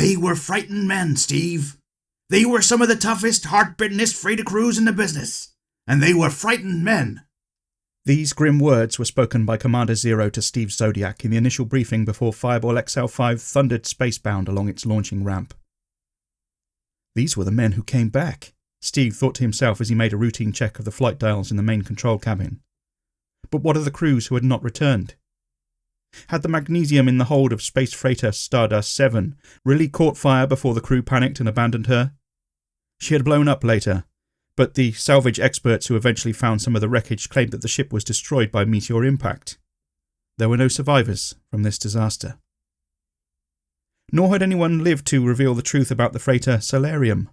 They were frightened men, Steve. They were some of the toughest, heart-bittenest freighter crews in the business. And they were frightened men. These grim words were spoken by Commander Zero to Steve Zodiac in the initial briefing before Fireball XL5 thundered spacebound along its launching ramp. These were the men who came back, Steve thought to himself as he made a routine check of the flight dials in the main control cabin. But what of the crews who had not returned? Had the magnesium in the hold of space freighter Stardust 7 really caught fire before the crew panicked and abandoned her? She had blown up later, but the salvage experts who eventually found some of the wreckage claimed that the ship was destroyed by meteor impact. There were no survivors from this disaster. Nor had anyone lived to reveal the truth about the freighter Solarium.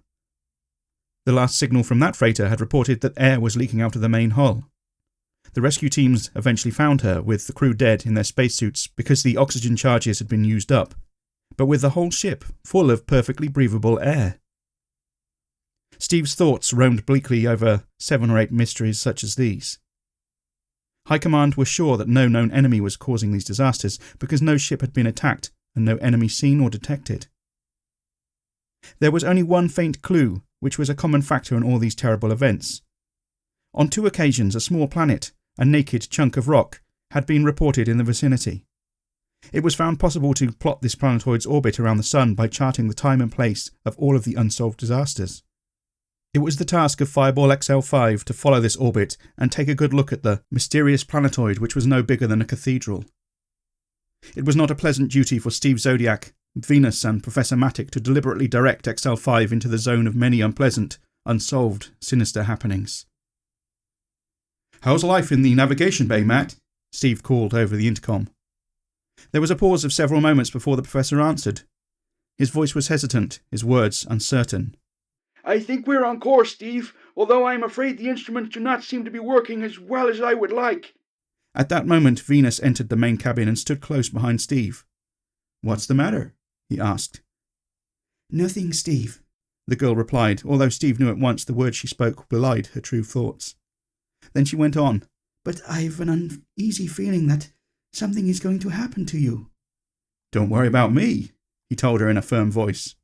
The last signal from that freighter had reported that air was leaking out of the main hull. The rescue teams eventually found her, with the crew dead in their spacesuits because the oxygen charges had been used up, but with the whole ship full of perfectly breathable air. Steve's thoughts roamed bleakly over 7 or 8 mysteries such as these. High Command was sure that no known enemy was causing these disasters because no ship had been attacked and no enemy seen or detected. There was only one faint clue, which was a common factor in all these terrible events. On 2 occasions, a small planet, a naked chunk of rock, had been reported in the vicinity. It was found possible to plot this planetoid's orbit around the Sun by charting the time and place of all of the unsolved disasters. It was the task of Fireball XL5 to follow this orbit and take a good look at the mysterious planetoid which was no bigger than a cathedral. It was not a pleasant duty for Steve Zodiac, Venus and Professor Matic to deliberately direct XL5 into the zone of many unpleasant, unsolved, sinister happenings. "How's life in the navigation bay, Matt?" Steve called over the intercom. There was a pause of several moments before the professor answered. His voice was hesitant, his words uncertain. "I think we're on course, Steve, although I'm afraid the instruments do not seem to be working as well as I would like." At that moment, Venus entered the main cabin and stood close behind Steve. "What's the matter?" he asked. "Nothing, Steve," the girl replied, although Steve knew at once the words she spoke belied her true thoughts. Then she went on. "But I've an uneasy feeling that something is going to happen to you." "Don't worry about me," he told her in a firm voice.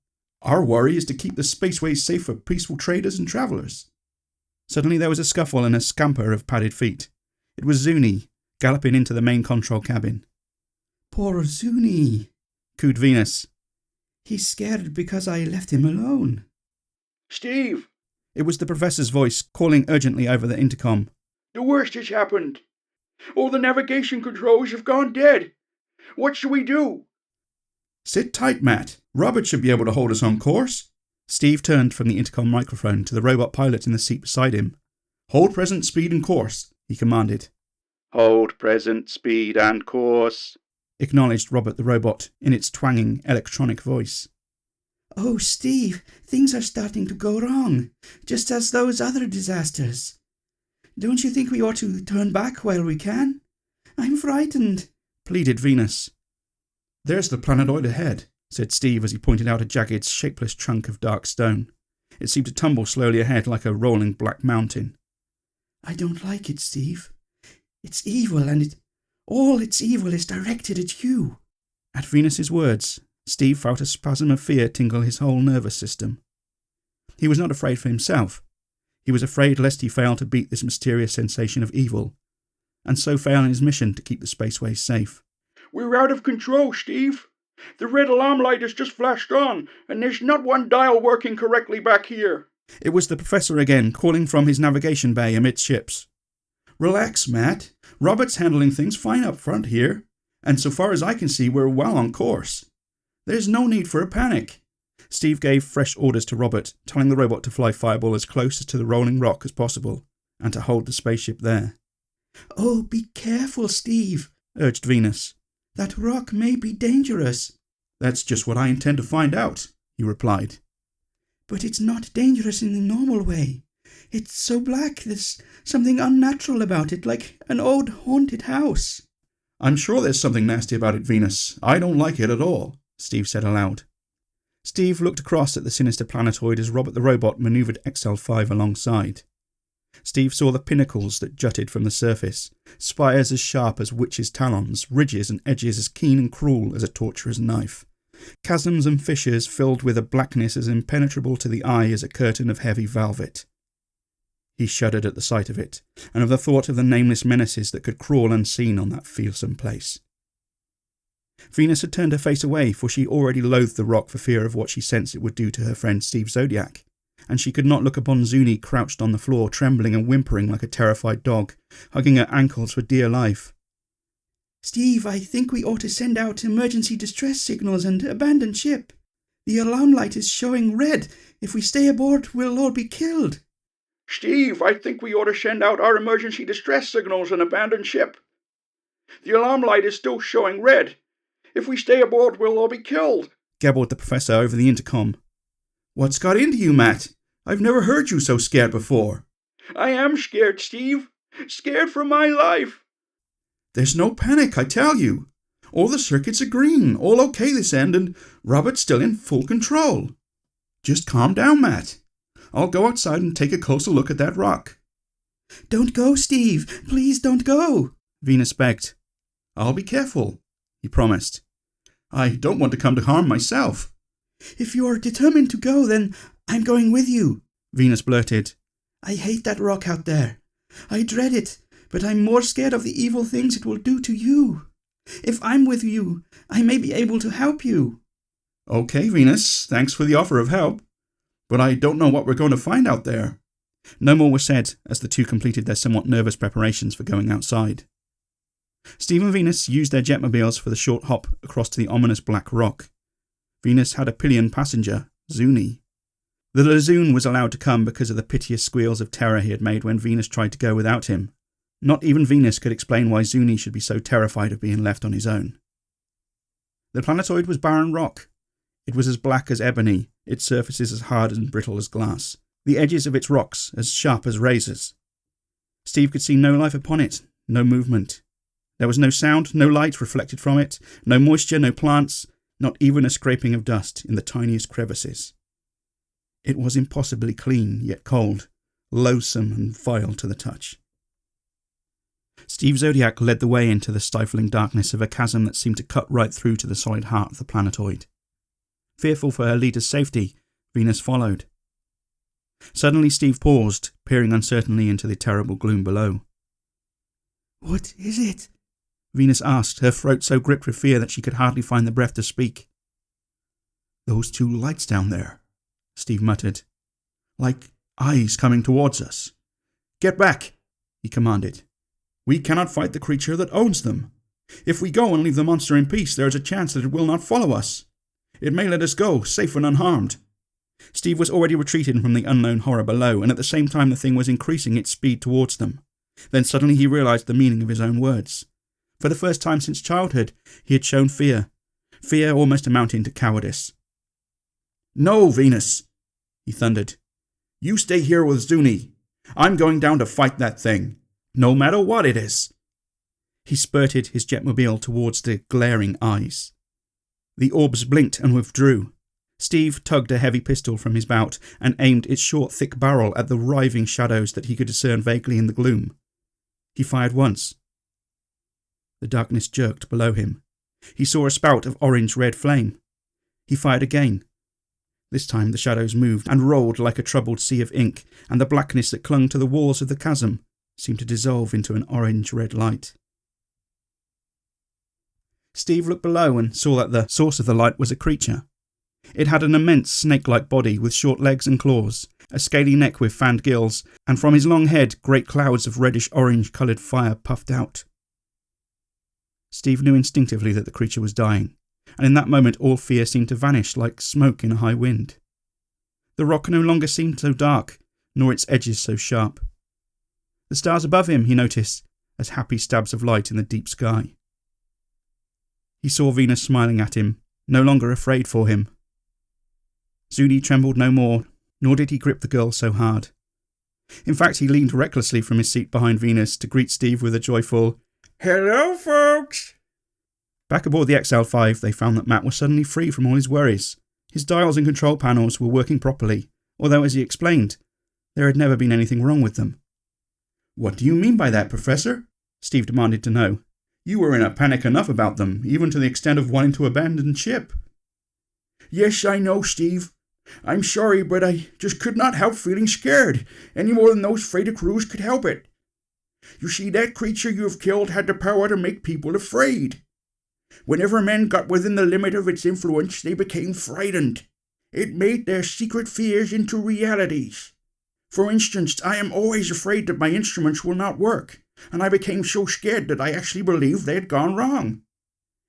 "Our worry is to keep the spaceways safe for peaceful traders and travellers." Suddenly there was a scuffle and a scamper of padded feet. It was Zuni, galloping into the main control cabin. "Poor Zuni," cooed Venus. "He's scared because I left him alone." "Steve!" It was the professor's voice, calling urgently over the intercom. "The worst has happened. All the navigation controls have gone dead. What shall we do?" "Sit tight, Matt. Robert should be able to hold us on course." Steve turned from the intercom microphone to the robot pilot in the seat beside him. "Hold present speed and course," he commanded. "Hold present speed and course," acknowledged Robert the robot in its twanging electronic voice. "Oh, Steve, things are starting to go wrong, just as those other disasters. Don't you think we ought to turn back while we can? I'm frightened," pleaded Venus. "There's the planetoid ahead," said Steve as he pointed out a jagged, shapeless chunk of dark stone. It seemed to tumble slowly ahead like a rolling black mountain. "I don't like it, Steve. It's evil, and all its evil is directed at you." At Venus's words, Steve felt a spasm of fear tingle his whole nervous system. He was not afraid for himself. He was afraid lest he fail to beat this mysterious sensation of evil, and so fail in his mission to keep the spaceways safe. "We're out of control, Steve. The red alarm light has just flashed on, and there's not one dial working correctly back here." It was the professor again, calling from his navigation bay amidships. "Relax, Matt. Robert's handling things fine up front here, and so far as I can see, we're well on course. There's no need for a panic." Steve gave fresh orders to Robert, telling the robot to fly Fireball as close to the rolling rock as possible, and to hold the spaceship there. "Oh, be careful, Steve," urged Venus. "That rock may be dangerous." "That's just what I intend to find out," he replied. "But it's not dangerous in the normal way. It's so black, there's something unnatural about it, like an old haunted house." "I'm sure there's something nasty about it, Venus. I don't like it at all," Steve said aloud. Steve looked across at the sinister planetoid as Robert the robot manoeuvred XL5 alongside. Steve saw the pinnacles that jutted from the surface, spires as sharp as witches' talons, ridges and edges as keen and cruel as a torturer's knife, chasms and fissures filled with a blackness as impenetrable to the eye as a curtain of heavy velvet. He shuddered at the sight of it, and of the thought of the nameless menaces that could crawl unseen on that fearsome place. Venus had turned her face away, for she already loathed the rock for fear of what she sensed it would do to her friend Steve Zodiac, and she could not look upon Zuni crouched on the floor, trembling and whimpering like a terrified dog, hugging her ankles for dear life. Steve, I think we ought to send out emergency distress signals and abandon ship. The alarm light is showing red. If we stay aboard, we'll all be killed. Steve, I think we ought to send out our emergency distress signals and abandon ship. The alarm light is still showing red. If we stay aboard, we'll all be killed, gabbled the professor over the intercom. What's got into you, Matt? I've never heard you so scared before. I am scared, Steve. Scared for my life. There's no panic, I tell you. All the circuits are green, all okay this end, and Robert's still in full control. Just calm down, Matt. I'll go outside and take a closer look at that rock. Don't go, Steve. Please don't go, Venus begged. I'll be careful, he promised. I don't want to come to harm myself. If you're determined to go, then I'm going with you, Venus blurted. I hate that rock out there. I dread it, but I'm more scared of the evil things it will do to you. If I'm with you, I may be able to help you. Okay, Venus, thanks for the offer of help. But I don't know what we're going to find out there. No more was said as the two completed their somewhat nervous preparations for going outside. Steve and Venus used their jetmobiles for the short hop across to the ominous black rock. Venus had a pillion passenger, Zuni. The Lazoon was allowed to come because of the piteous squeals of terror he had made when Venus tried to go without him. Not even Venus could explain why Zuni should be so terrified of being left on his own. The planetoid was barren rock. It was as black as ebony, its surfaces as hard and brittle as glass, the edges of its rocks as sharp as razors. Steve could see no life upon it, no movement. There was no sound, no light reflected from it, no moisture, no plants, not even a scraping of dust in the tiniest crevices. It was impossibly clean, yet cold, loathsome and vile to the touch. Steve Zodiac led the way into the stifling darkness of a chasm that seemed to cut right through to the solid heart of the planetoid. Fearful for her leader's safety, Venus followed. Suddenly Steve paused, peering uncertainly into the terrible gloom below. What is it? Venus asked, her throat so gripped with fear that she could hardly find the breath to speak. Those two lights down there, Steve muttered. Like eyes coming towards us. Get back, he commanded. We cannot fight the creature that owns them. If we go and leave the monster in peace, there is a chance that it will not follow us. It may let us go, safe and unharmed. Steve was already retreating from the unknown horror below, and at the same time the thing was increasing its speed towards them. Then suddenly he realized the meaning of his own words. For the first time since childhood, he had shown fear almost amounting to cowardice. No, Venus, he thundered. You stay here with Zuni. I'm going down to fight that thing, no matter what it is. He spurted his jetmobile towards the glaring eyes. The orbs blinked and withdrew. Steve tugged a heavy pistol from his belt and aimed its short, thick barrel at the writhing shadows that he could discern vaguely in the gloom. He fired once. The darkness jerked below him. He saw a spout of orange-red flame. He fired again. This time the shadows moved and rolled like a troubled sea of ink, and the blackness that clung to the walls of the chasm seemed to dissolve into an orange-red light. Steve looked below and saw that the source of the light was a creature. It had an immense snake-like body with short legs and claws, a scaly neck with fanned gills, and from his long head great clouds of reddish-orange-coloured fire puffed out. Steve knew instinctively that the creature was dying, and in that moment all fear seemed to vanish like smoke in a high wind. The rock no longer seemed so dark, nor its edges so sharp. The stars above him, he noticed, as happy stabs of light in the deep sky. He saw Venus smiling at him, no longer afraid for him. Zuni trembled no more, nor did he grip the girl so hard. In fact, he leaned recklessly from his seat behind Venus to greet Steve with a joyful, "Hello, folks!" Back aboard the XL5, they found that Matt was suddenly free from all his worries. His dials and control panels were working properly, although, as he explained, there had never been anything wrong with them. "What do you mean by that, Professor?" Steve demanded to know. "You were in a panic enough about them, even to the extent of wanting to abandon ship." Yes, I know, Steve. I'm sorry, but I just could not help feeling scared, any more than those freighter crews could help it. You see, that creature you have killed had the power to make people afraid. Whenever men got within the limit of its influence, they became frightened. It made their secret fears into realities. For instance, I am always afraid that my instruments will not work, and I became so scared that I actually believed they had gone wrong.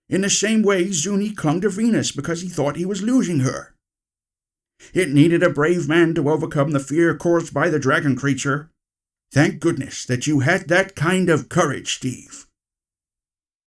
In the same way, Zuni clung to Venus because he thought he was losing her. It needed a brave man to overcome the fear caused by the dragon creature. Thank goodness that you had that kind of courage, Steve.